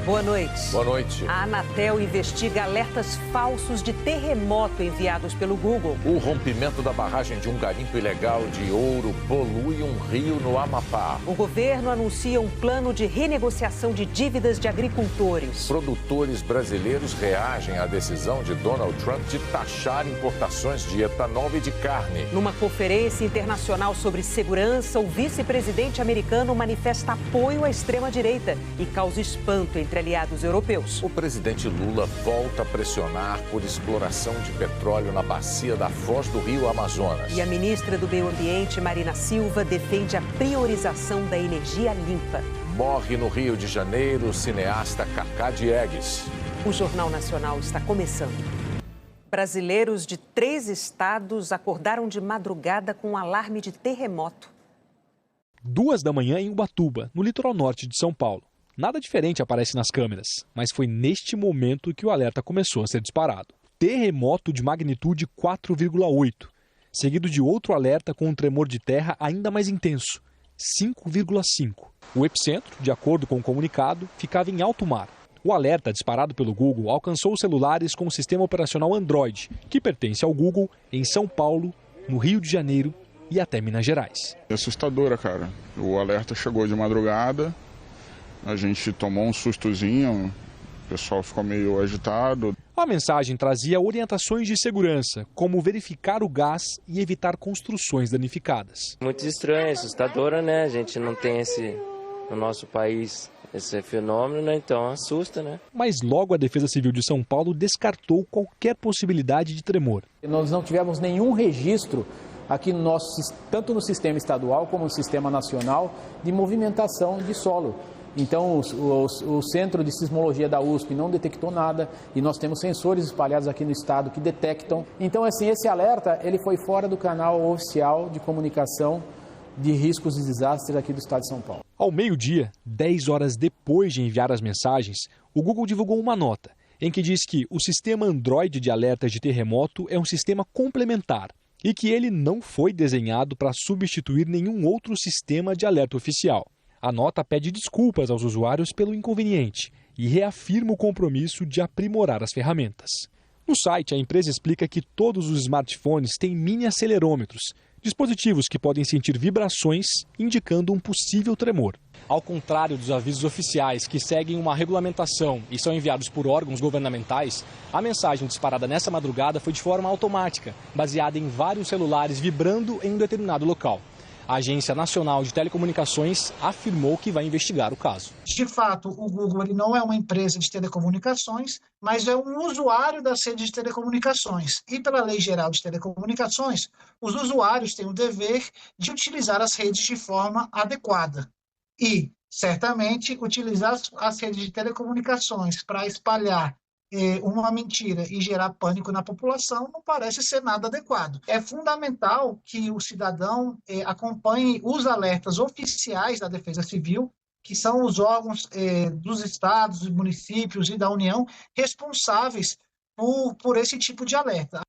Boa noite. Boa noite. A Anatel investiga alertas falsos de terremoto enviados pelo Google. O rompimento da barragem de um garimpo ilegal de ouro polui um rio no Amapá. O governo anuncia um plano de renegociação de dívidas de agricultores. Produtores brasileiros reagem à decisão de Donald Trump de taxar importações de etanol e de carne. Numa conferência internacional sobre segurança, o vice-presidente americano manifesta apoio à extrema-direita e causa espanto entre aliados europeus. O presidente Lula volta a pressionar por exploração de petróleo na bacia da Foz do Rio Amazonas. E a ministra do Meio Ambiente, Marina Silva, defende a priorização da energia limpa. Morre no Rio de Janeiro o cineasta Cacá Diegues. O Jornal Nacional está começando. Brasileiros de 3 estados acordaram de madrugada com um alarme de terremoto. 2 da manhã em Ubatuba, no litoral norte de São Paulo. Nada diferente aparece nas câmeras, mas foi neste momento que o alerta começou a ser disparado. Terremoto de magnitude 4,8, seguido de outro alerta com um tremor de terra ainda mais intenso, 5,5. O epicentro, de acordo com o comunicado, ficava em alto mar. O alerta disparado pelo Google alcançou os celulares com o sistema operacional Android, que pertence ao Google, em São Paulo, no Rio de Janeiro e até Minas Gerais. É assustadora, cara. O alerta chegou de madrugada. A gente tomou um sustozinho, o pessoal ficou meio agitado. A mensagem trazia orientações de segurança, como verificar o gás e evitar construções danificadas. Muito estranho, assustadora, né? A gente não tem no nosso país esse fenômeno, né? Então assusta, né? Mas logo a Defesa Civil de São Paulo descartou qualquer possibilidade de tremor. Nós não tivemos nenhum registro aqui no tanto no sistema estadual como no sistema nacional de movimentação de solo. Então, o Centro de Sismologia da USP não detectou nada e nós temos sensores espalhados aqui no estado que detectam. Então, assim, esse alerta ele foi fora do canal oficial de comunicação de riscos e desastres aqui do estado de São Paulo. Ao meio-dia, 10 horas depois de enviar as mensagens, o Google divulgou uma nota em que diz que o sistema Android de alertas de terremoto é um sistema complementar e que ele não foi desenhado para substituir nenhum outro sistema de alerta oficial. A nota pede desculpas aos usuários pelo inconveniente e reafirma o compromisso de aprimorar as ferramentas. No site, a empresa explica que todos os smartphones têm mini acelerômetros, dispositivos que podem sentir vibrações indicando um possível tremor. Ao contrário dos avisos oficiais que seguem uma regulamentação e são enviados por órgãos governamentais, a mensagem disparada nessa madrugada foi de forma automática, baseada em vários celulares vibrando em um determinado local. A Agência Nacional de Telecomunicações afirmou que vai investigar o caso. De fato, o Google ele não é uma empresa de telecomunicações, mas é um usuário das redes de telecomunicações. E pela Lei Geral de Telecomunicações, os usuários têm o dever de utilizar as redes de forma adequada. E, certamente, utilizar as redes de telecomunicações para espalhar uma mentira e gerar pânico na população não parece ser nada adequado. É fundamental que o cidadão acompanhe os alertas oficiais da Defesa Civil, que são os órgãos dos estados, dos municípios e da União responsáveis por esse tipo de alerta.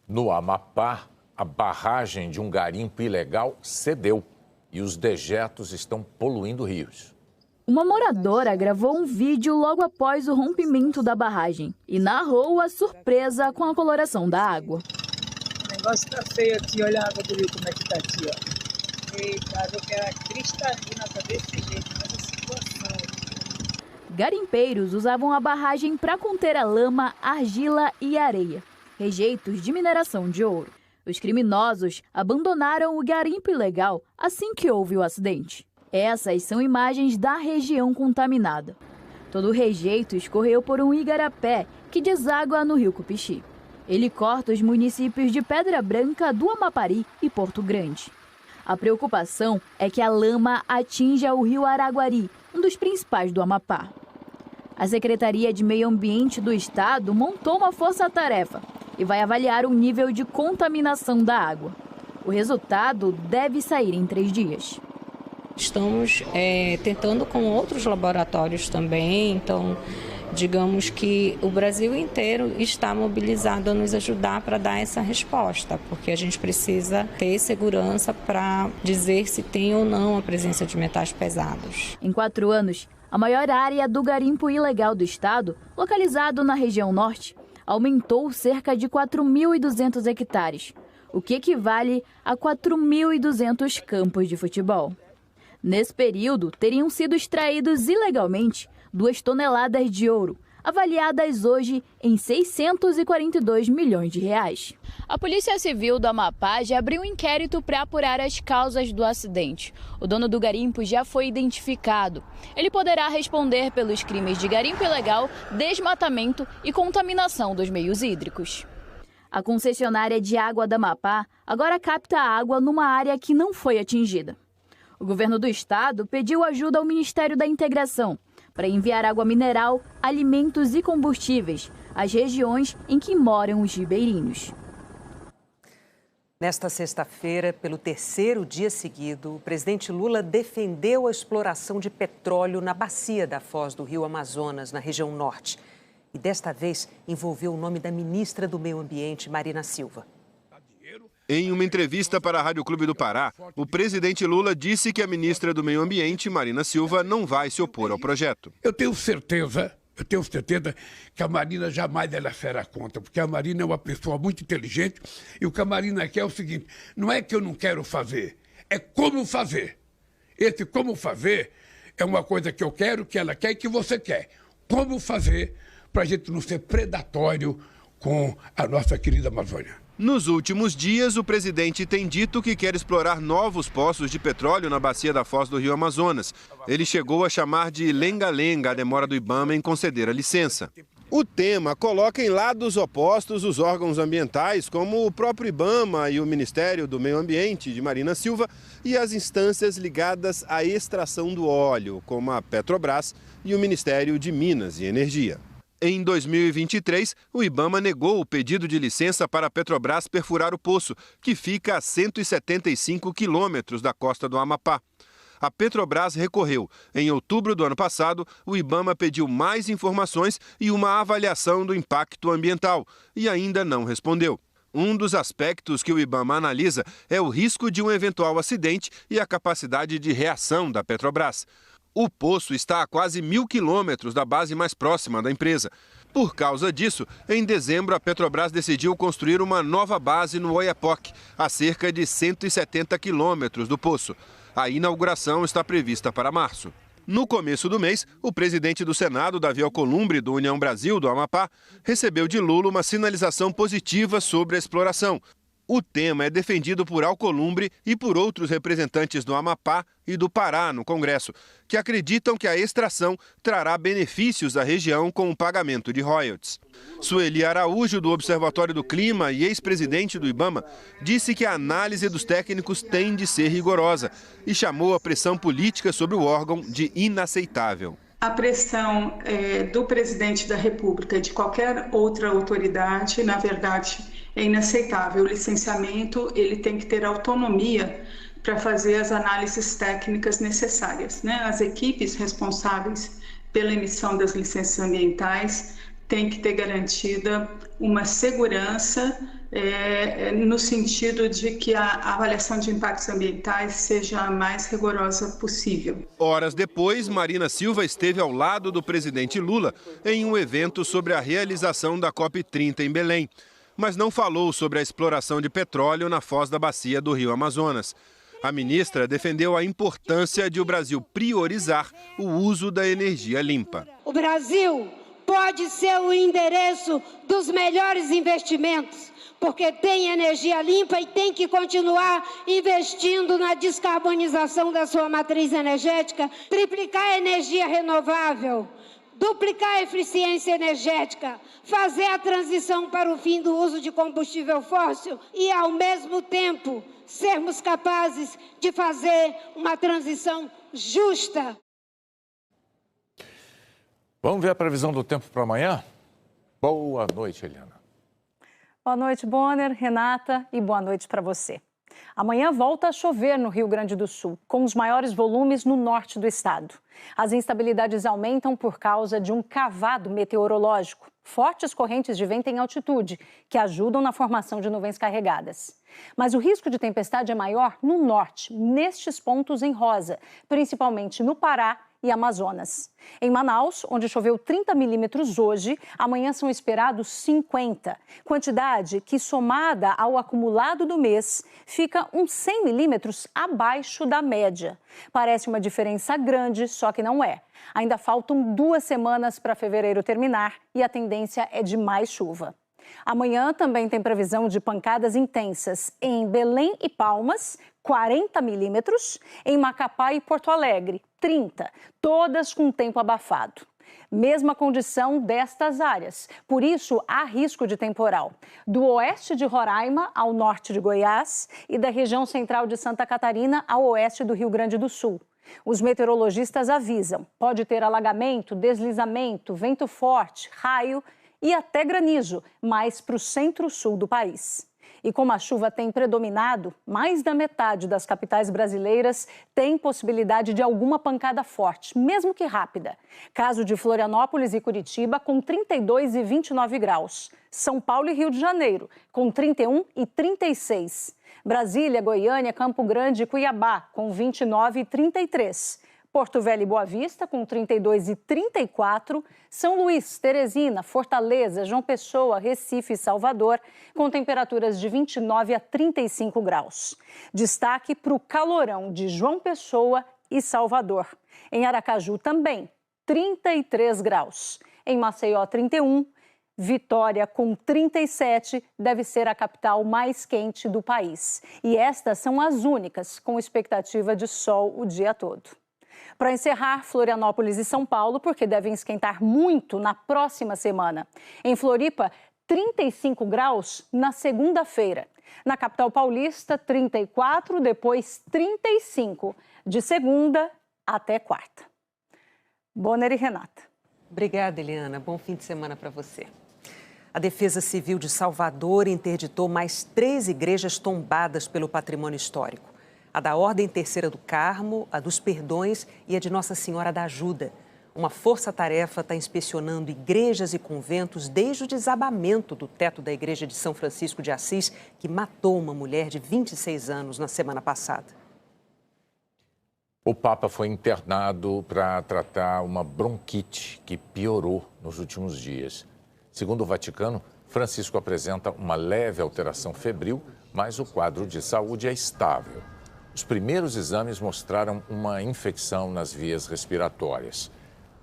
No Amapá, a barragem de um garimpo ilegal cedeu e os dejetos estão poluindo rios. Uma moradora gravou um vídeo logo após o rompimento da barragem e narrou a surpresa com a coloração da água. O negócio tá feio aqui, olha a água do rio como é que tá aqui, ó. Eita, a água que era cristalina, tá desse jeito, nessa situação. Garimpeiros usavam a barragem para conter a lama, argila e areia, rejeitos de mineração de ouro. Os criminosos abandonaram o garimpo ilegal assim que houve o acidente. Essas são imagens da região contaminada. Todo o rejeito escorreu por um igarapé que deságua no rio Cupixi. Ele corta os municípios de Pedra Branca, do Amapari e Porto Grande. A preocupação é que a lama atinja o rio Araguari, um dos principais do Amapá. A Secretaria de Meio Ambiente do Estado montou uma força-tarefa e vai avaliar o nível de contaminação da água. O resultado deve sair em 3 dias. Estamos tentando com outros laboratórios também, então digamos que o Brasil inteiro está mobilizado a nos ajudar para dar essa resposta, porque a gente precisa ter segurança para dizer se tem ou não a presença de metais pesados. Em 4 anos, a maior área do garimpo ilegal do estado, localizado na região norte, aumentou cerca de 4.200 hectares, o que equivale a 4.200 campos de futebol. Nesse período, teriam sido extraídos ilegalmente 2 toneladas de ouro, avaliadas hoje em 642 milhões de reais. A Polícia Civil do Amapá já abriu um inquérito para apurar as causas do acidente. O dono do garimpo já foi identificado. Ele poderá responder pelos crimes de garimpo ilegal, desmatamento e contaminação dos meios hídricos. A concessionária de água da Amapá agora capta a água numa área que não foi atingida. O governo do estado pediu ajuda ao Ministério da Integração para enviar água mineral, alimentos e combustíveis às regiões em que moram os ribeirinhos. Nesta sexta-feira, pelo 3º dia seguido, o presidente Lula defendeu a exploração de petróleo na bacia da foz do Rio Amazonas, na região norte. E desta vez envolveu o nome da ministra do Meio Ambiente, Marina Silva. Em uma entrevista para a Rádio Clube do Pará, o presidente Lula disse que a ministra do Meio Ambiente, Marina Silva, não vai se opor ao projeto. Eu tenho certeza que a Marina jamais ela será contra, porque a Marina é uma pessoa muito inteligente e o que a Marina quer é o seguinte, não é que eu não quero fazer, é como fazer. Esse como fazer é uma coisa que eu quero, que ela quer e que você quer. Como fazer para a gente não ser predatório com a nossa querida Amazônia. Nos últimos dias, o presidente tem dito que quer explorar novos poços de petróleo na bacia da foz do Rio Amazonas. Ele chegou a chamar de lenga-lenga a demora do IBAMA em conceder a licença. O tema coloca em lados opostos os órgãos ambientais, como o próprio IBAMA e o Ministério do Meio Ambiente, de Marina Silva, e as instâncias ligadas à extração do óleo, como a Petrobras e o Ministério de Minas e Energia. Em 2023, o IBAMA negou o pedido de licença para a Petrobras perfurar o poço, que fica a 175 quilômetros da costa do Amapá. A Petrobras recorreu. Em outubro do ano passado, o IBAMA pediu mais informações e uma avaliação do impacto ambiental, e ainda não respondeu. Um dos aspectos que o IBAMA analisa é o risco de um eventual acidente e a capacidade de reação da Petrobras. O poço está a quase 1.000 quilômetros da base mais próxima da empresa. Por causa disso, em dezembro, a Petrobras decidiu construir uma nova base no Oiapoque, a cerca de 170 quilômetros do poço. A inauguração está prevista para março. No começo do mês, o presidente do Senado, Davi Alcolumbre, do União Brasil, do Amapá, recebeu de Lula uma sinalização positiva sobre a exploração. O tema é defendido por Alcolumbre e por outros representantes do Amapá e do Pará no Congresso, que acreditam que a extração trará benefícios à região com o pagamento de royalties. Sueli Araújo, do Observatório do Clima e ex-presidente do IBAMA, disse que a análise dos técnicos tem de ser rigorosa e chamou a pressão política sobre o órgão de inaceitável. A pressão do presidente da República e de qualquer outra autoridade, na verdade, é inaceitável. O licenciamento ele tem que ter autonomia para fazer as análises técnicas necessárias, né? As equipes responsáveis pela emissão das licenças ambientais têm que ter garantida uma segurança no sentido de que a avaliação de impactos ambientais seja a mais rigorosa possível. Horas depois, Marina Silva esteve ao lado do presidente Lula em um evento sobre a realização da COP30 em Belém, mas não falou sobre a exploração de petróleo na foz da bacia do Rio Amazonas. A ministra defendeu a importância de o Brasil priorizar o uso da energia limpa. O Brasil pode ser o endereço dos melhores investimentos, porque tem energia limpa e tem que continuar investindo na descarbonização da sua matriz energética, triplicar a energia renovável, duplicar a eficiência energética, fazer a transição para o fim do uso de combustível fóssil e, ao mesmo tempo, sermos capazes de fazer uma transição justa. Vamos ver a previsão do tempo para amanhã? Boa noite, Eliana. Boa noite, Bonner, Renata, e boa noite para você. Amanhã volta a chover no Rio Grande do Sul, com os maiores volumes no norte do estado. As instabilidades aumentam por causa de um cavado meteorológico, fortes correntes de vento em altitude, que ajudam na formação de nuvens carregadas. Mas o risco de tempestade é maior no norte, nestes pontos em rosa, principalmente no Pará e Amazonas. Em Manaus, onde choveu 30 milímetros hoje, amanhã são esperados 50, quantidade que, somada ao acumulado do mês, fica uns 100 milímetros abaixo da média. Parece uma diferença grande, só que não é. Ainda faltam 2 semanas para fevereiro terminar e a tendência é de mais chuva. Amanhã também tem previsão de pancadas intensas em Belém e Palmas, 40 milímetros, em Macapá e Porto Alegre, 30, todas com tempo abafado. Mesma condição destas áreas, por isso há risco de temporal. Do oeste de Roraima ao norte de Goiás e da região central de Santa Catarina ao oeste do Rio Grande do Sul. Os meteorologistas avisam, pode ter alagamento, deslizamento, vento forte, raio e até granizo, mais para o centro-sul do país. E como a chuva tem predominado, mais da metade das capitais brasileiras tem possibilidade de alguma pancada forte, mesmo que rápida. Caso de Florianópolis e Curitiba, com 32 e 29 graus. São Paulo e Rio de Janeiro, com 31 e 36. Brasília, Goiânia, Campo Grande e Cuiabá, com 29 e 33. Porto Velho e Boa Vista, com 32 e 34. São Luís, Teresina, Fortaleza, João Pessoa, Recife e Salvador, com temperaturas de 29 a 35 graus. Destaque para o calorão de João Pessoa e Salvador. Em Aracaju também, 33 graus. Em Maceió, 31. Vitória, com 37, deve ser a capital mais quente do país. E estas são as únicas com expectativa de sol o dia todo. Para encerrar, Florianópolis e São Paulo, porque devem esquentar muito na próxima semana. Em Floripa, 35 graus na segunda-feira. Na capital paulista, 34, depois 35, de segunda até quarta. Bonner e Renata. Obrigada, Eliana. Bom fim de semana para você. A Defesa Civil de Salvador interditou mais 3 igrejas tombadas pelo patrimônio histórico. A da Ordem Terceira do Carmo, a dos Perdões e a de Nossa Senhora da Ajuda. Uma força-tarefa está inspecionando igrejas e conventos desde o desabamento do teto da igreja de São Francisco de Assis, que matou uma mulher de 26 anos na semana passada. O Papa foi internado para tratar uma bronquite que piorou nos últimos dias. Segundo o Vaticano, Francisco apresenta uma leve alteração febril, mas o quadro de saúde é estável. Os primeiros exames mostraram uma infecção nas vias respiratórias.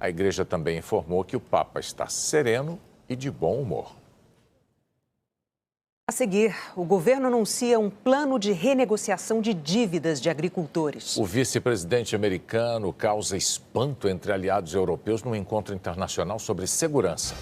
A igreja também informou que o Papa está sereno e de bom humor. A seguir, o governo anuncia um plano de renegociação de dívidas de agricultores. O vice-presidente americano causa espanto entre aliados europeus num encontro internacional sobre segurança.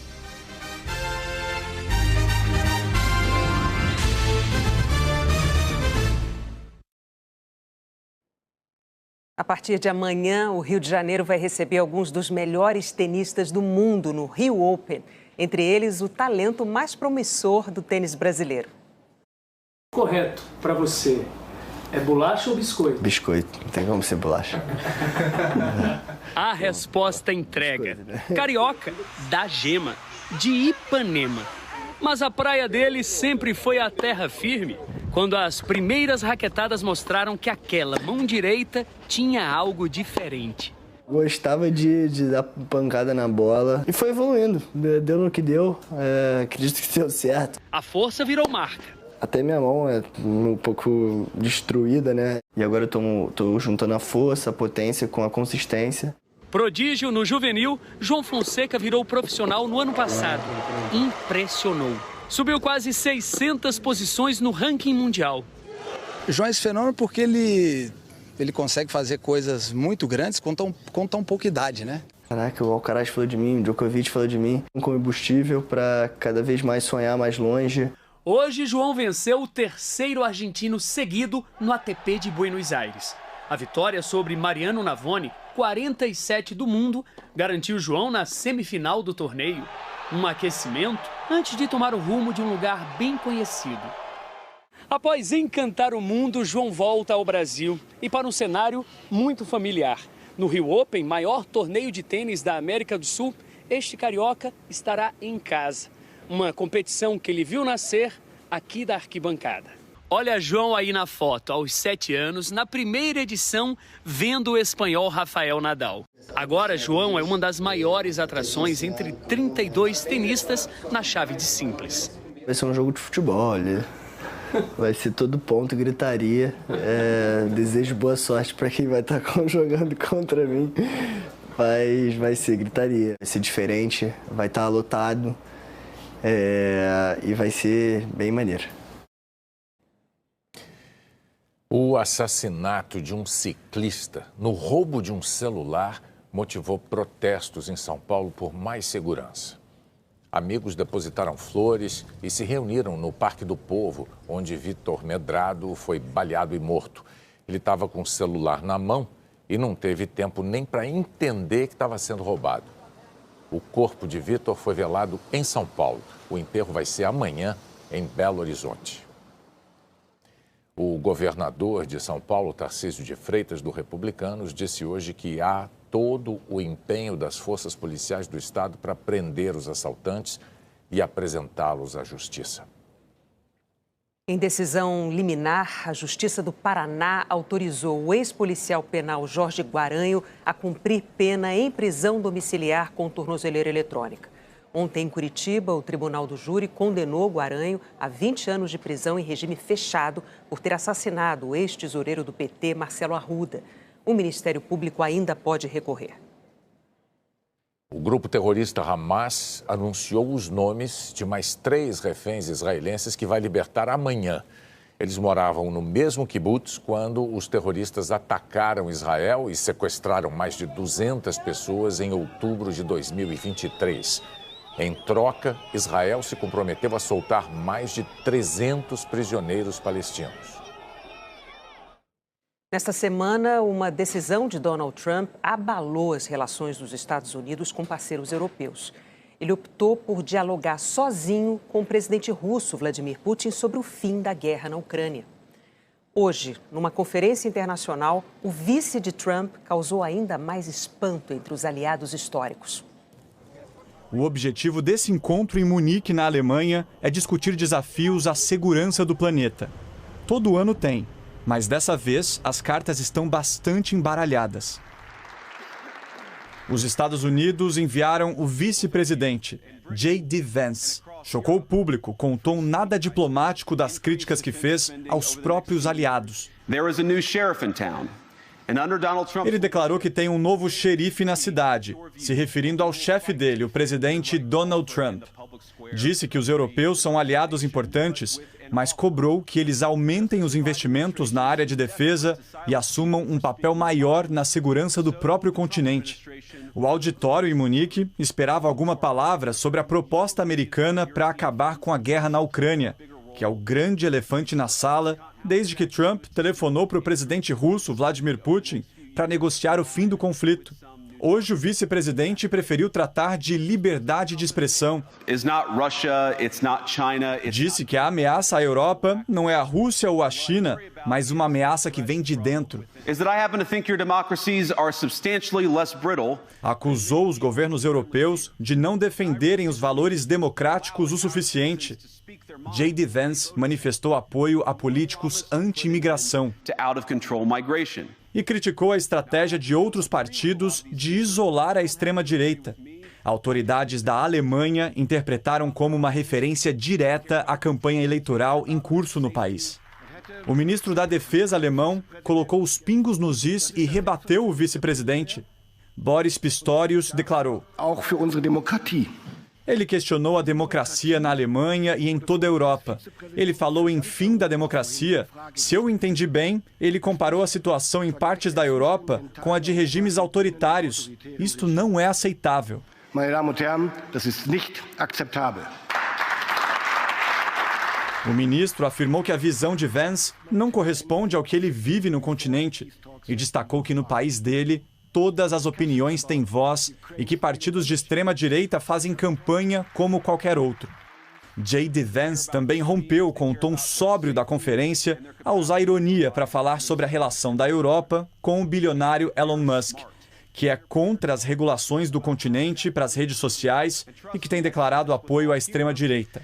A partir de amanhã, o Rio de Janeiro vai receber alguns dos melhores tenistas do mundo no Rio Open. Entre eles, o talento mais promissor do tênis brasileiro. Correto para você é bolacha ou biscoito? Biscoito, não tem como ser bolacha. A resposta entrega. Carioca, da Gema, de Ipanema. Mas a praia dele sempre foi a terra firme, quando as primeiras raquetadas mostraram que aquela mão direita tinha algo diferente. Gostava de dar pancada na bola e foi evoluindo. Deu no que deu, acredito que deu certo. A força virou marca. Até minha mão é um pouco destruída, né? E agora eu tô juntando a força, a potência com a consistência. Prodígio no juvenil, João Fonseca virou profissional no ano passado. Impressionou. Subiu quase 600 posições no ranking mundial. João é esse fenômeno porque ele consegue fazer coisas muito grandes com tão pouca idade, né? Caraca, o Alcaraz falou de mim, o Djokovic falou de mim. Um combustível para cada vez mais sonhar mais longe. Hoje, João venceu o 3º argentino seguido no ATP de Buenos Aires. A vitória sobre Mariano Navone, 47 do mundo, garantiu João na semifinal do torneio. Um aquecimento antes de tomar o rumo de um lugar bem conhecido. Após encantar o mundo, João volta ao Brasil e para um cenário muito familiar. No Rio Open, maior torneio de tênis da América do Sul, este carioca estará em casa. Uma competição que ele viu nascer aqui da arquibancada. Olha João aí na foto, aos 7 anos, na primeira edição, vendo o espanhol Rafael Nadal. Agora, João é uma das maiores atrações entre 32 tenistas na chave de simples. Vai ser um jogo de futebol, vai ser todo ponto, gritaria. Desejo boa sorte para quem vai estar jogando contra mim. Vai ser gritaria, vai ser diferente, vai estar lotado e vai ser bem maneiro. O assassinato de um ciclista no roubo de um celular motivou protestos em São Paulo por mais segurança. Amigos depositaram flores e se reuniram no Parque do Povo, onde Vitor Medrado foi baleado e morto. Ele estava com o celular na mão e não teve tempo nem para entender que estava sendo roubado. O corpo de Vitor foi velado em São Paulo. O enterro vai ser amanhã em Belo Horizonte. O governador de São Paulo, Tarcísio de Freitas, do Republicanos, disse hoje que há todo o empenho das forças policiais do estado para prender os assaltantes e apresentá-los à justiça. Em decisão liminar, a Justiça do Paraná autorizou o ex-policial penal Jorge Guaranho a cumprir pena em prisão domiciliar com tornozeleira eletrônica. Ontem, em Curitiba, o Tribunal do Júri condenou Guaranho a 20 anos de prisão em regime fechado por ter assassinado o ex-tesoureiro do PT, Marcelo Arruda. O Ministério Público ainda pode recorrer. O grupo terrorista Hamas anunciou os nomes de mais 3 reféns israelenses que vai libertar amanhã. Eles moravam no mesmo quibbutz quando os terroristas atacaram Israel e sequestraram mais de 200 pessoas em outubro de 2023. Em troca, Israel se comprometeu a soltar mais de 300 prisioneiros palestinos. Nesta semana, uma decisão de Donald Trump abalou as relações dos Estados Unidos com parceiros europeus. Ele optou por dialogar sozinho com o presidente russo, Vladimir Putin, sobre o fim da guerra na Ucrânia. Hoje, numa conferência internacional, o vice de Trump causou ainda mais espanto entre os aliados históricos. O objetivo desse encontro em Munique, na Alemanha, é discutir desafios à segurança do planeta. Todo ano tem, mas dessa vez as cartas estão bastante embaralhadas. Os Estados Unidos enviaram o vice-presidente, J.D. Vance. Chocou o público com o tom nada diplomático das críticas que fez aos próprios aliados. Ele declarou que tem um novo xerife na cidade, se referindo ao chefe dele, o presidente Donald Trump. Disse que os europeus são aliados importantes, mas cobrou que eles aumentem os investimentos na área de defesa e assumam um papel maior na segurança do próprio continente. O auditório em Munique esperava alguma palavra sobre a proposta americana para acabar com a guerra na Ucrânia, que é o grande elefante na sala desde que Trump telefonou para o presidente russo, Vladimir Putin, para negociar o fim do conflito. Hoje, o vice-presidente preferiu tratar de liberdade de expressão. Disse que a ameaça à Europa não é a Rússia ou a China, mas uma ameaça que vem de dentro. Acusou os governos europeus de não defenderem os valores democráticos o suficiente. J.D. Vance manifestou apoio a políticos anti-imigração e criticou a estratégia de outros partidos de isolar a extrema-direita. Autoridades da Alemanha interpretaram como uma referência direta à campanha eleitoral em curso no país. O ministro da Defesa alemão colocou os pingos nos is e rebateu o vice-presidente. Boris Pistorius declarou: Ele questionou a democracia na Alemanha e em toda a Europa. Ele falou em fim da democracia. Se eu entendi bem, ele comparou a situação em partes da Europa com a de regimes autoritários. Isto não é aceitável. Meine Damen und Herren, das ist nicht akzeptabel. O ministro afirmou que a visão de Vance não corresponde ao que ele vive no continente e destacou que no país dele todas as opiniões têm voz e que partidos de extrema-direita fazem campanha como qualquer outro. J.D. Vance também rompeu com o tom sóbrio da conferência ao usar ironia para falar sobre a relação da Europa com o bilionário Elon Musk, que é contra as regulações do continente para as redes sociais e que tem declarado apoio à extrema-direita.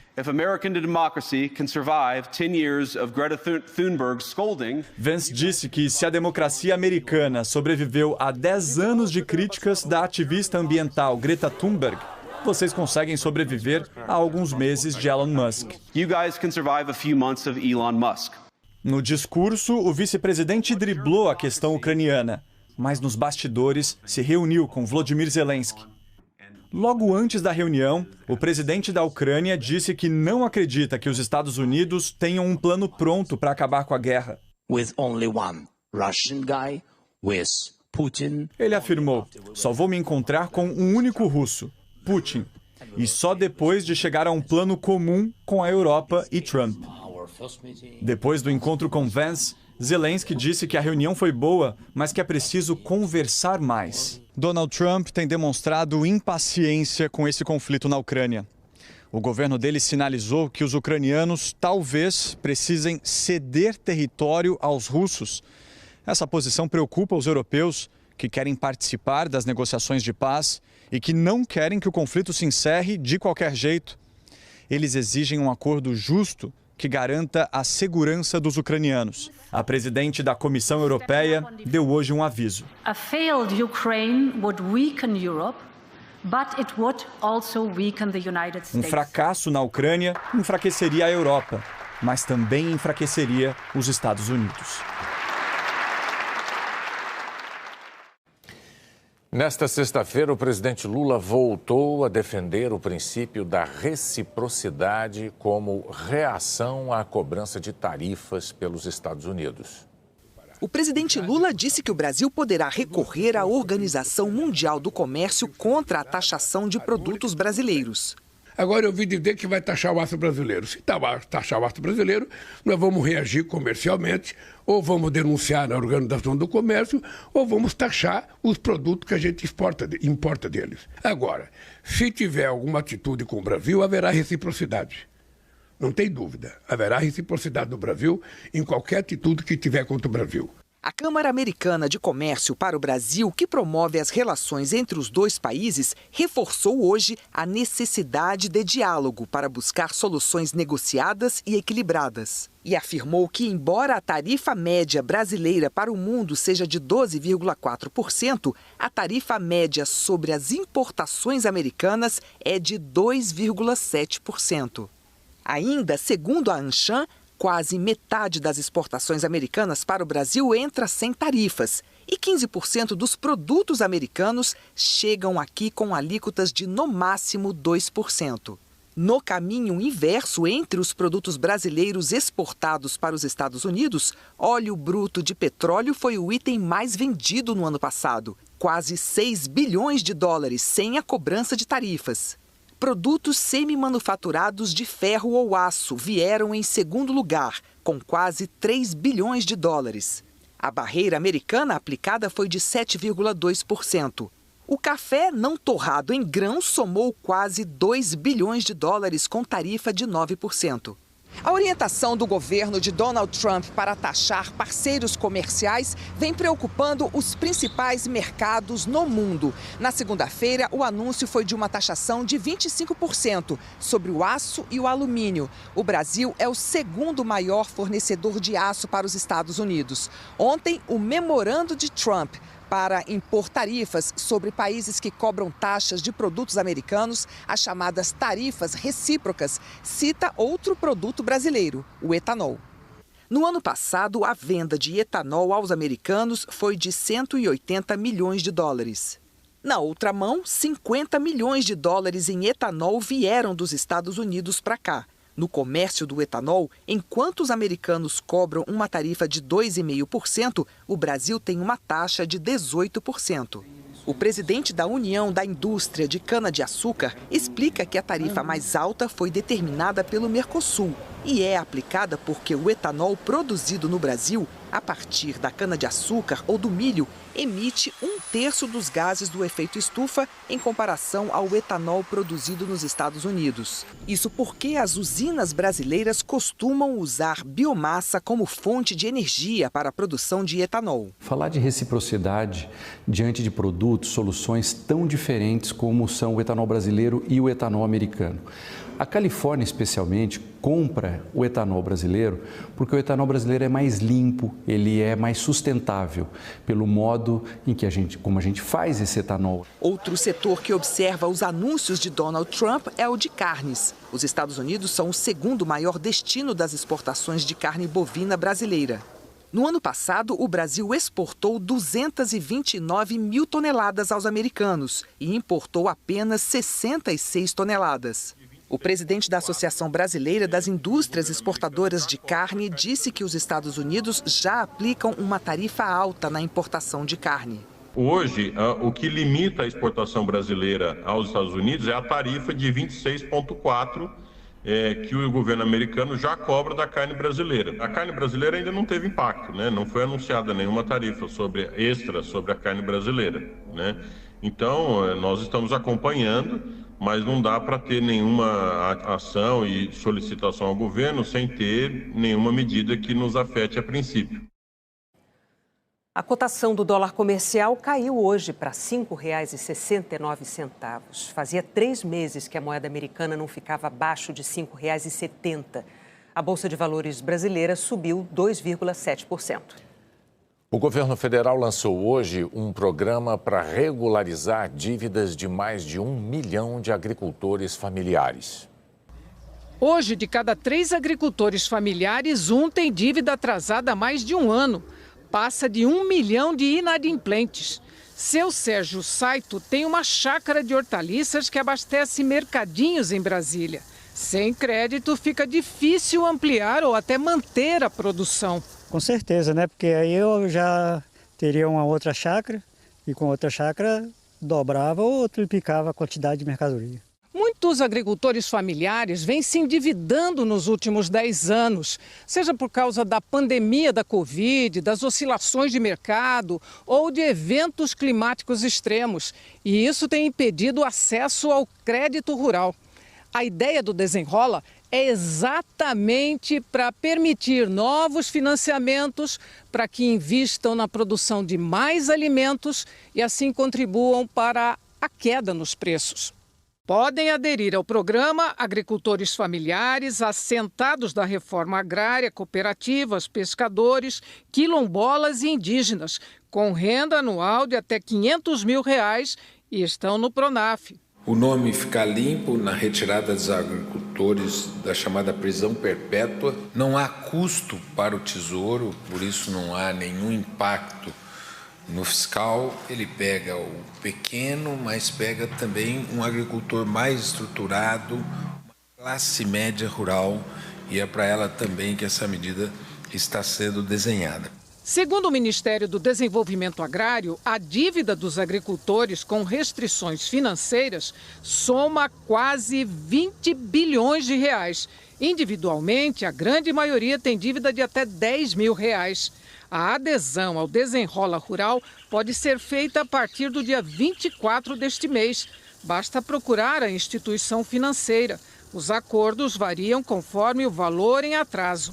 Vance disse que se a democracia americana sobreviveu a 10 anos de críticas da ativista ambiental Greta Thunberg, vocês conseguem sobreviver a alguns meses de Elon Musk. No discurso, o vice-presidente driblou a questão ucraniana, mas nos bastidores se reuniu com Volodymyr Zelensky. Logo antes da reunião, o presidente da Ucrânia disse que não acredita que os Estados Unidos tenham um plano pronto para acabar com a guerra. Ele afirmou: só vou me encontrar com um único russo, Putin, e só depois de chegar a um plano comum com a Europa e Trump. Depois do encontro com Vance, Zelensky disse que a reunião foi boa, mas que é preciso conversar mais. Donald Trump tem demonstrado impaciência com esse conflito na Ucrânia. O governo dele sinalizou que os ucranianos talvez precisem ceder território aos russos. Essa posição preocupa os europeus, que querem participar das negociações de paz e que não querem que o conflito se encerre de qualquer jeito. Eles exigem um acordo justo que garanta a segurança dos ucranianos. A presidente da Comissão Europeia deu hoje um aviso. A failed Ukraine would weaken Europe, but it would also weaken the United States. Um fracasso na Ucrânia enfraqueceria a Europa, mas também enfraqueceria os Estados Unidos. Nesta sexta-feira, o presidente Lula voltou a defender o princípio da reciprocidade como reação à cobrança de tarifas pelos Estados Unidos. O presidente Lula disse que o Brasil poderá recorrer à Organização Mundial do Comércio contra a taxação de produtos brasileiros. Agora eu ouvi dizer que vai taxar o aço brasileiro. Se taxar o aço brasileiro, nós vamos reagir comercialmente, ou vamos denunciar na Organização do Comércio, ou vamos taxar os produtos que a gente importa deles. Agora, se tiver alguma atitude com o Brasil, haverá reciprocidade. Não tem dúvida, haverá reciprocidade no Brasil em qualquer atitude que tiver contra o Brasil. A Câmara Americana de Comércio para o Brasil, que promove as relações entre os dois países, reforçou hoje a necessidade de diálogo para buscar soluções negociadas e equilibradas. E afirmou que, embora a tarifa média brasileira para o mundo seja de 12,4%, a tarifa média sobre as importações americanas é de 2,7%. Ainda, segundo a ANCHAM, quase metade das exportações americanas para o Brasil entra sem tarifas e 15% dos produtos americanos chegam aqui com alíquotas de no máximo 2%. No caminho inverso entre os produtos brasileiros exportados para os Estados Unidos, óleo bruto de petróleo foi o item mais vendido no ano passado, quase 6 bilhões de dólares sem a cobrança de tarifas. Produtos semi-manufaturados de ferro ou aço vieram em segundo lugar, com quase 3 bilhões de dólares. A barreira americana aplicada foi de 7,2%. O café não torrado em grãos somou quase 2 bilhões de dólares com tarifa de 9%. A orientação do governo de Donald Trump para taxar parceiros comerciais vem preocupando os principais mercados no mundo. Na segunda-feira, o anúncio foi de uma taxação de 25% sobre o aço e o alumínio. O Brasil é o segundo maior fornecedor de aço para os Estados Unidos. Ontem, o memorando de Trump para impor tarifas sobre países que cobram taxas de produtos americanos, as chamadas tarifas recíprocas, cita outro produto brasileiro, o etanol. No ano passado, a venda de etanol aos americanos foi de 180 milhões de dólares. Na outra mão, 50 milhões de dólares em etanol vieram dos Estados Unidos para cá. No comércio do etanol, enquanto os americanos cobram uma tarifa de 2,5%, o Brasil tem uma taxa de 18%. O presidente da União da Indústria de Cana-de-Açúcar explica que a tarifa mais alta foi determinada pelo Mercosul e é aplicada porque o etanol produzido no Brasil, a partir da cana-de-açúcar ou do milho, emite 1/3 dos gases do efeito estufa em comparação ao etanol produzido nos Estados Unidos. Isso porque as usinas brasileiras costumam usar biomassa como fonte de energia para a produção de etanol. Falar de reciprocidade diante de produtos, soluções tão diferentes como são o etanol brasileiro e o etanol americano. A Califórnia, especialmente, compra o etanol brasileiro porque o etanol brasileiro é mais limpo, ele é mais sustentável, pelo modo em que como a gente faz esse etanol. Outro setor que observa os anúncios de Donald Trump é o de carnes. Os Estados Unidos são o segundo maior destino das exportações de carne bovina brasileira. No ano passado, o Brasil exportou 229 mil toneladas aos americanos e importou apenas 66 toneladas. O presidente da Associação Brasileira das Indústrias Exportadoras de Carne disse que os Estados Unidos já aplicam uma tarifa alta na importação de carne. Hoje, o que limita a exportação brasileira aos Estados Unidos é a tarifa de 26,4 que o governo americano já cobra da carne brasileira. A carne brasileira ainda não teve impacto, né? Não foi anunciada nenhuma tarifa extra sobre a carne brasileira, né? Então, nós estamos acompanhando, mas não dá para ter nenhuma ação e solicitação ao governo sem ter nenhuma medida que nos afete a princípio. A cotação do dólar comercial caiu hoje para R$ 5,69. Fazia 3 meses que a moeda americana não ficava abaixo de R$ 5,70. A Bolsa de Valores brasileira subiu 2,7%. O governo federal lançou hoje um programa para regularizar dívidas de mais de 1 milhão de agricultores familiares. Hoje, de cada 3 agricultores familiares, um tem dívida atrasada há mais de um ano. Passa de 1 milhão de inadimplentes. Seu Sérgio Saito tem uma chácara de hortaliças que abastece mercadinhos em Brasília. Sem crédito, fica difícil ampliar ou até manter a produção. Com certeza, né? Porque aí eu já teria uma outra chácara e com outra chácara dobrava ou triplicava a quantidade de mercadoria. Muitos agricultores familiares vêm se endividando nos últimos 10 anos, seja por causa da pandemia da Covid, das oscilações de mercado ou de eventos climáticos extremos. E isso tem impedido o acesso ao crédito rural. A ideia do Desenrola é exatamente para permitir novos financiamentos para que invistam na produção de mais alimentos e assim contribuam para a queda nos preços. Podem aderir ao programa agricultores familiares, assentados da reforma agrária, cooperativas, pescadores, quilombolas e indígenas, com renda anual de até R$ 500 mil e estão no Pronaf. O nome fica limpo na retirada dos agricultores da chamada prisão perpétua. Não há custo para o Tesouro, por isso não há nenhum impacto no fiscal. Ele pega o pequeno, mas pega também um agricultor mais estruturado, uma classe média rural, e é para ela também que essa medida está sendo desenhada. Segundo o Ministério do Desenvolvimento Agrário, a dívida dos agricultores com restrições financeiras soma quase 20 bilhões de reais. Individualmente, a grande maioria tem dívida de até 10 mil reais. A adesão ao Desenrola Rural pode ser feita a partir do dia 24 deste mês. Basta procurar a instituição financeira. Os acordos variam conforme o valor em atraso.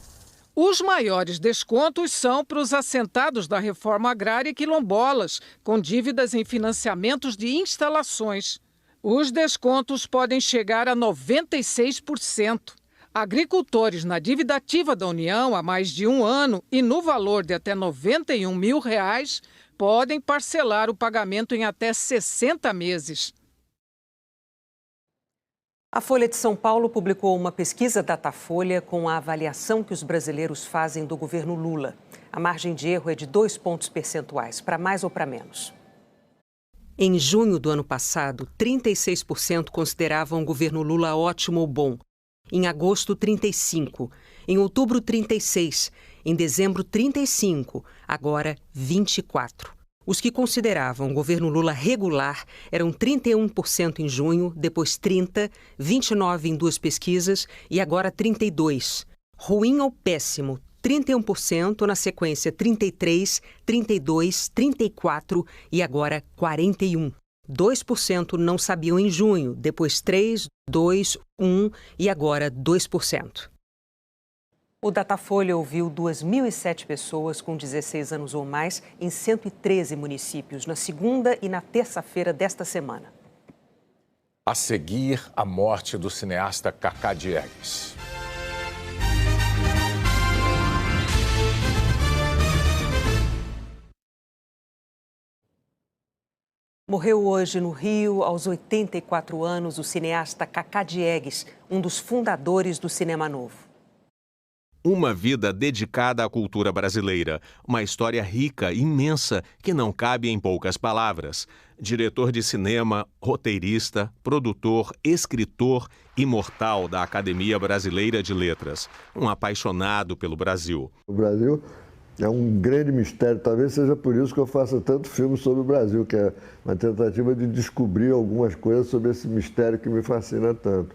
Os maiores descontos são para os assentados da reforma agrária e quilombolas, com dívidas em financiamentos de instalações. Os descontos podem chegar a 96%. Agricultores na dívida ativa da União há mais de um ano e no valor de até R$ 91 mil podem parcelar o pagamento em até 60 meses. A Folha de São Paulo publicou uma pesquisa Datafolha com a avaliação que os brasileiros fazem do governo Lula. A margem de erro é de 2 pontos percentuais, para mais ou para menos. Em junho do ano passado, 36% consideravam o governo Lula ótimo ou bom. Em agosto, 35%. Em outubro, 36%. Em dezembro, 35%. Agora, 24%. Os que consideravam o governo Lula regular eram 31% em junho, depois 30%, 29% em 2 pesquisas e agora 32%. Ruim ou péssimo, 31%, na sequência 33%, 32%, 34% e agora 41%. 2% não sabiam em junho, depois 3%, 2%, 1% e agora 2%. O Datafolha ouviu 2.007 pessoas com 16 anos ou mais em 113 municípios, na segunda e na terça-feira desta semana. A seguir, a morte do cineasta Cacá Diegues. Morreu hoje no Rio, aos 84 anos, o cineasta Cacá Diegues, um dos fundadores do Cinema Novo. Uma vida dedicada à cultura brasileira. Uma história rica, imensa, que não cabe em poucas palavras. Diretor de cinema, roteirista, produtor, escritor, imortal da Academia Brasileira de Letras. Um apaixonado pelo Brasil. O Brasil é um grande mistério. Talvez seja por isso que eu faço tanto filme sobre o Brasil, que é uma tentativa de descobrir algumas coisas sobre esse mistério que me fascina tanto.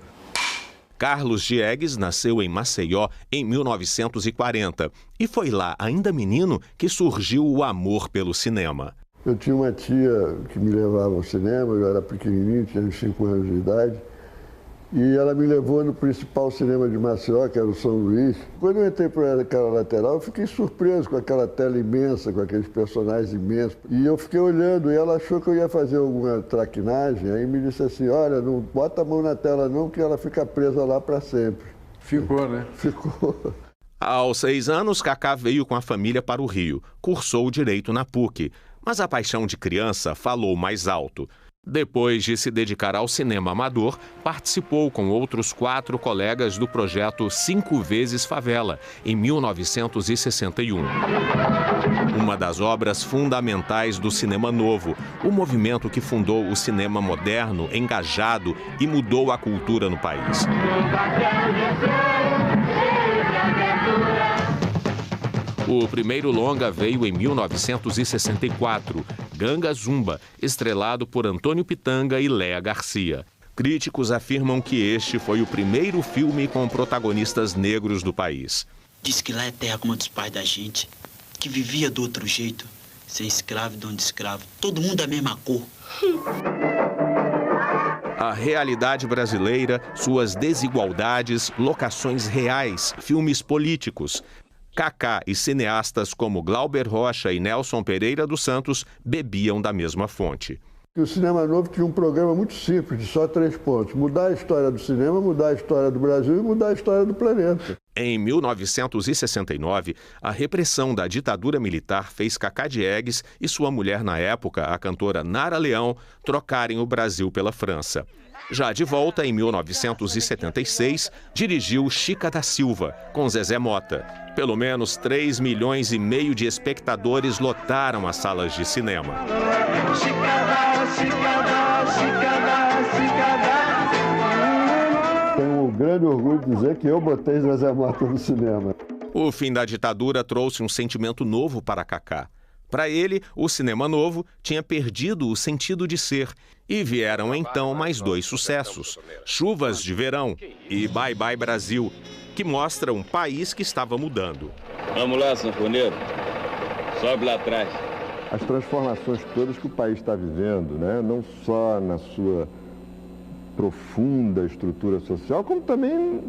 Carlos Diegues nasceu em Maceió em 1940 e foi lá, ainda menino, que surgiu o amor pelo cinema. Eu tinha uma tia que me levava ao cinema, eu era pequenininho, tinha 5 anos de idade, e ela me levou no principal cinema de Maceió, que era o São Luís. Quando eu entrei por aquela lateral, eu fiquei surpreso com aquela tela imensa, com aqueles personagens imensos. E eu fiquei olhando, e ela achou que eu ia fazer alguma traquinagem, aí me disse assim, olha, não bota a mão na tela não, que ela fica presa lá para sempre. Ficou, né? Ficou. Aos 6 anos, Cacá veio com a família para o Rio, cursou Direito na PUC, mas a paixão de criança falou mais alto. Depois de se dedicar ao cinema amador, participou com outros 4 colegas do projeto 5 vezes Favela, em 1961. Uma das obras fundamentais do cinema novo, o movimento que fundou o cinema moderno, engajado e mudou a cultura no país. O primeiro longa veio em 1964, Ganga Zumba, estrelado por Antônio Pitanga e Léa Garcia. Críticos afirmam que este foi o primeiro filme com protagonistas negros do país. Diz que lá é terra como a dos pais da gente, que vivia do outro jeito, sem escravo e dono de escravo, todo mundo da mesma cor. A realidade brasileira, suas desigualdades, locações reais, filmes políticos. Cacá e cineastas como Glauber Rocha e Nelson Pereira dos Santos bebiam da mesma fonte. O Cinema Novo tinha um programa muito simples, de só 3 pontos. Mudar a história do cinema, mudar a história do Brasil e mudar a história do planeta. Em 1969, a repressão da ditadura militar fez Cacá Diegues e sua mulher na época, a cantora Nara Leão, trocarem o Brasil pela França. Já de volta, em 1976, dirigiu Chica da Silva, com Zezé Mota. Pelo menos 3,5 milhões de espectadores lotaram as salas de cinema. Tenho um grande orgulho de dizer que eu botei Zezé Mota no cinema. O fim da ditadura trouxe um sentimento novo para Cacá. Para ele, o cinema novo tinha perdido o sentido de ser. E vieram então mais 2 sucessos, Chuvas de Verão e Bye Bye Brasil, que mostra um país que estava mudando. Vamos lá, sanfoneiro. Sobe lá atrás. As transformações todas que o país está vivendo, né? Não só na sua profunda estrutura social, como também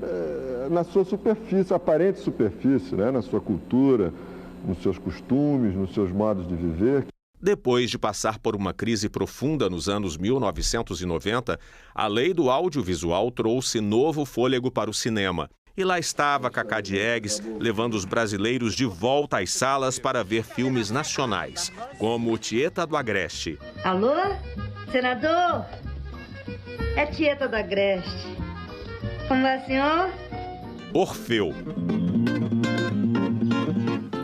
na sua superfície, aparente superfície, né? Na sua cultura, nos seus costumes, nos seus modos de viver. Depois de passar por uma crise profunda nos anos 1990, a lei do audiovisual trouxe novo fôlego para o cinema. E lá estava Cacá Diegues, levando os brasileiros de volta às salas para ver filmes nacionais, como Tieta do Agreste. Alô, senador? É Tieta do Agreste. Como vai, senhor? Orfeu.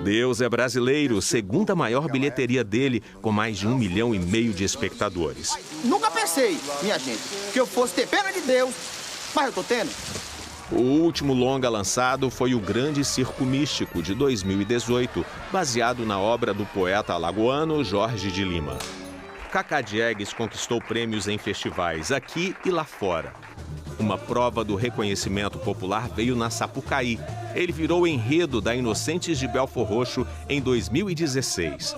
Deus é Brasileiro, segunda maior bilheteria dele, com mais de 1,5 milhão de espectadores. Nunca pensei, minha gente, que eu fosse ter pena de Deus, mas eu tô tendo. O último longa lançado foi O Grande Circo Místico, de 2018, baseado na obra do poeta alagoano Jorge de Lima. Cacá Diegues conquistou prêmios em festivais aqui e lá fora. Uma prova do reconhecimento popular veio na Sapucaí. Ele virou enredo da Inocentes de Belfor Roxo em 2016.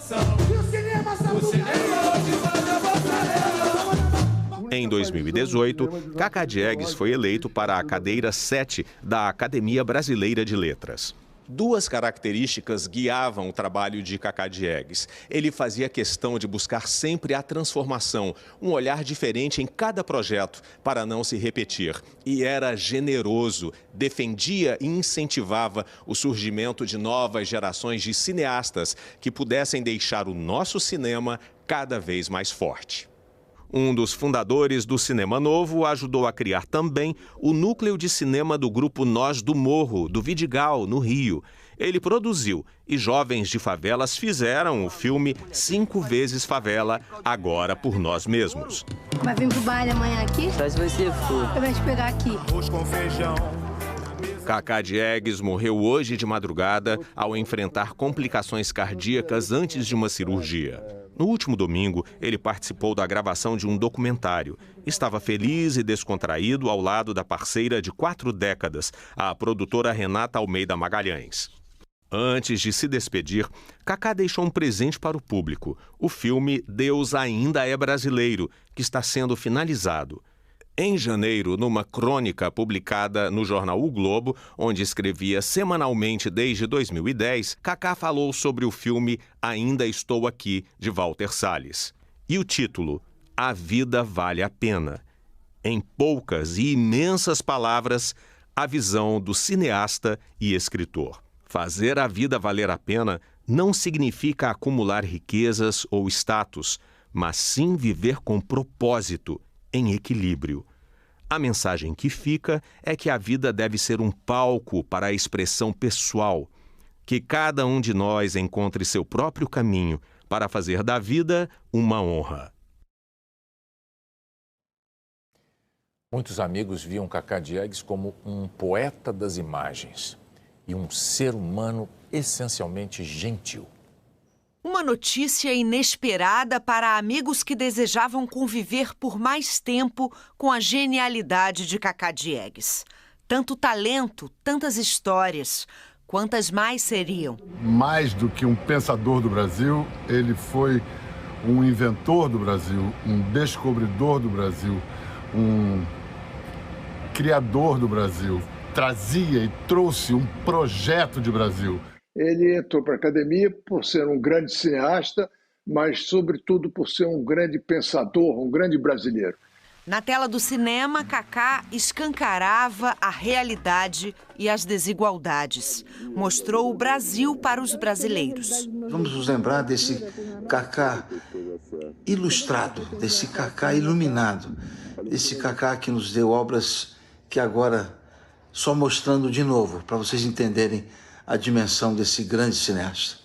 Em 2018, Cacá Diegues foi eleito para a cadeira 7 da Academia Brasileira de Letras. Duas características guiavam o trabalho de Cacá Diegues. Ele fazia questão de buscar sempre a transformação, um olhar diferente em cada projeto, para não se repetir. E era generoso, defendia e incentivava o surgimento de novas gerações de cineastas que pudessem deixar o nosso cinema cada vez mais forte. Um dos fundadores do Cinema Novo ajudou a criar também o núcleo de cinema do grupo Nós do Morro, do Vidigal, no Rio. Ele produziu e jovens de favelas fizeram o filme 5 vezes Favela, agora por nós mesmos. Vai vir pro baile amanhã aqui? Só se você for. Eu vou te pegar aqui. Arroz com feijão. Cacá Diegues morreu hoje de madrugada ao enfrentar complicações cardíacas antes de uma cirurgia. No último domingo, ele participou da gravação de um documentário. Estava feliz e descontraído ao lado da parceira de 4 décadas, a produtora Renata Almeida Magalhães. Antes de se despedir, Cacá deixou um presente para o público, o filme Deus Ainda é Brasileiro, que está sendo finalizado. Em janeiro, numa crônica publicada no jornal O Globo, onde escrevia semanalmente desde 2010, Cacá falou sobre o filme Ainda Estou Aqui, de Walter Salles. E o título, A Vida Vale a Pena. Em poucas e imensas palavras, a visão do cineasta e escritor. Fazer a vida valer a pena não significa acumular riquezas ou status, mas sim viver com propósito, em equilíbrio. A mensagem que fica é que a vida deve ser um palco para a expressão pessoal, que cada um de nós encontre seu próprio caminho para fazer da vida uma honra. Muitos amigos viam Cacá Diegues como um poeta das imagens e um ser humano essencialmente gentil. Uma notícia inesperada para amigos que desejavam conviver por mais tempo com a genialidade de Cacá Diegues. Tanto talento, tantas histórias. Quantas mais seriam? Mais do que um pensador do Brasil, ele foi um inventor do Brasil, um descobridor do Brasil, um criador do Brasil. Trazia e trouxe um projeto de Brasil. Ele entrou para a academia por ser um grande cineasta, mas, sobretudo, por ser um grande pensador, um grande brasileiro. Na tela do cinema, Cacá escancarava a realidade e as desigualdades. Mostrou o Brasil para os brasileiros. Vamos nos lembrar desse Cacá ilustrado, desse Cacá iluminado, desse Cacá que nos deu obras que agora, só mostrando de novo, para vocês entenderem a dimensão desse grande cineasta.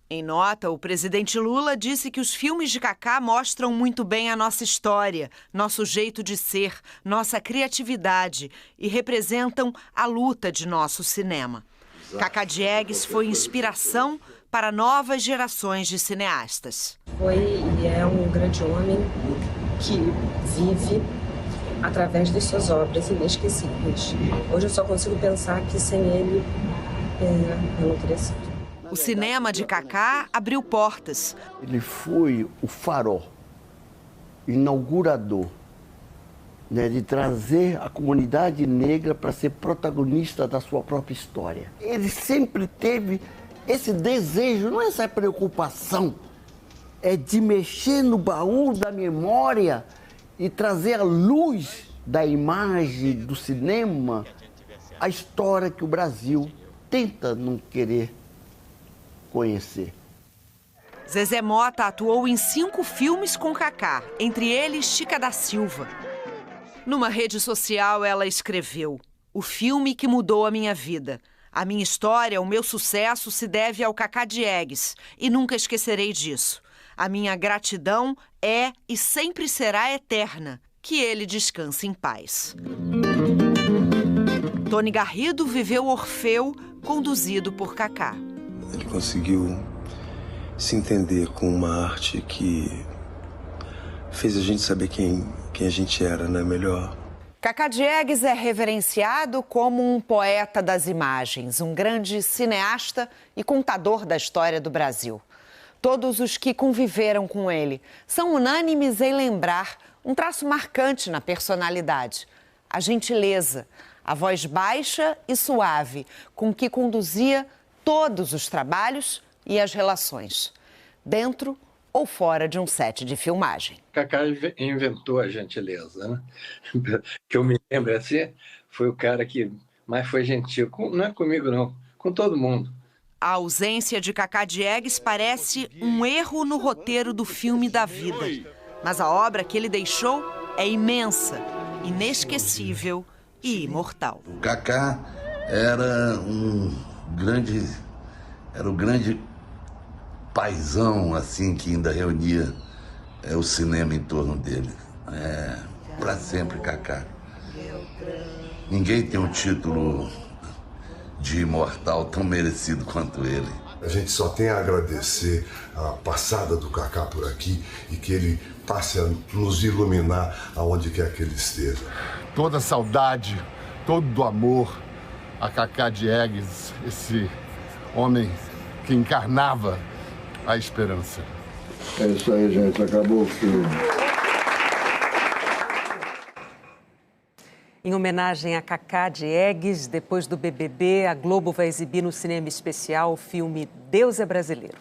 Em nota, o presidente Lula disse que os filmes de Cacá mostram muito bem a nossa história, nosso jeito de ser, nossa criatividade e representam a luta de nosso cinema. Cacá Diegues foi inspiração para novas gerações de cineastas. Foi e é um grande homem que vive através de suas obras inesquecíveis. Hoje eu só consigo pensar que sem ele eu não teria sido. O cinema de Cacá abriu portas. Ele foi o farol, inaugurador, de trazer a comunidade negra para ser protagonista da sua própria história. Ele sempre teve esse desejo, não é essa preocupação, é de mexer no baú da memória e trazer à luz da imagem do cinema a história que o Brasil tenta não querer conhecer. Zezé Mota atuou em 5 filmes com Cacá, entre eles Chica da Silva. Numa rede social, ela escreveu: "O filme que mudou a minha vida. A minha história, o meu sucesso se deve ao Cacá Diegues e nunca esquecerei disso. A minha gratidão é e sempre será eterna. Que ele descanse em paz." Tony Garrido viveu Orfeu, conduzido por Cacá. Ele conseguiu se entender com uma arte que fez a gente saber quem a gente era, né? Melhor. Cacá Diegues é reverenciado como um poeta das imagens, um grande cineasta e contador da história do Brasil. Todos os que conviveram com ele são unânimes em lembrar um traço marcante na personalidade: a gentileza, a voz baixa e suave com que conduzia todos os trabalhos e as relações, dentro ou fora de um set de filmagem. Cacá inventou a gentileza, né? Que eu me lembro assim, foi o cara que mais foi gentil, não é comigo não, com todo mundo. A ausência de Cacá Diegues parece um erro no roteiro do filme da vida. Mas a obra que ele deixou é imensa, inesquecível e imortal. O Cacá era o grande paizão, assim, que ainda reunia o cinema em torno dele. Para sempre, Cacá. Ninguém tem um título de imortal tão merecido quanto ele. A gente só tem a agradecer a passada do Cacá por aqui e que ele passe a nos iluminar aonde quer que ele esteja. Toda a saudade, todo o amor a Cacá Diegues, esse homem que encarnava a esperança. É isso aí, gente. Acabou o filme. Em homenagem a Cacá Diegues, depois do BBB, a Globo vai exibir no cinema especial o filme Deus é Brasileiro.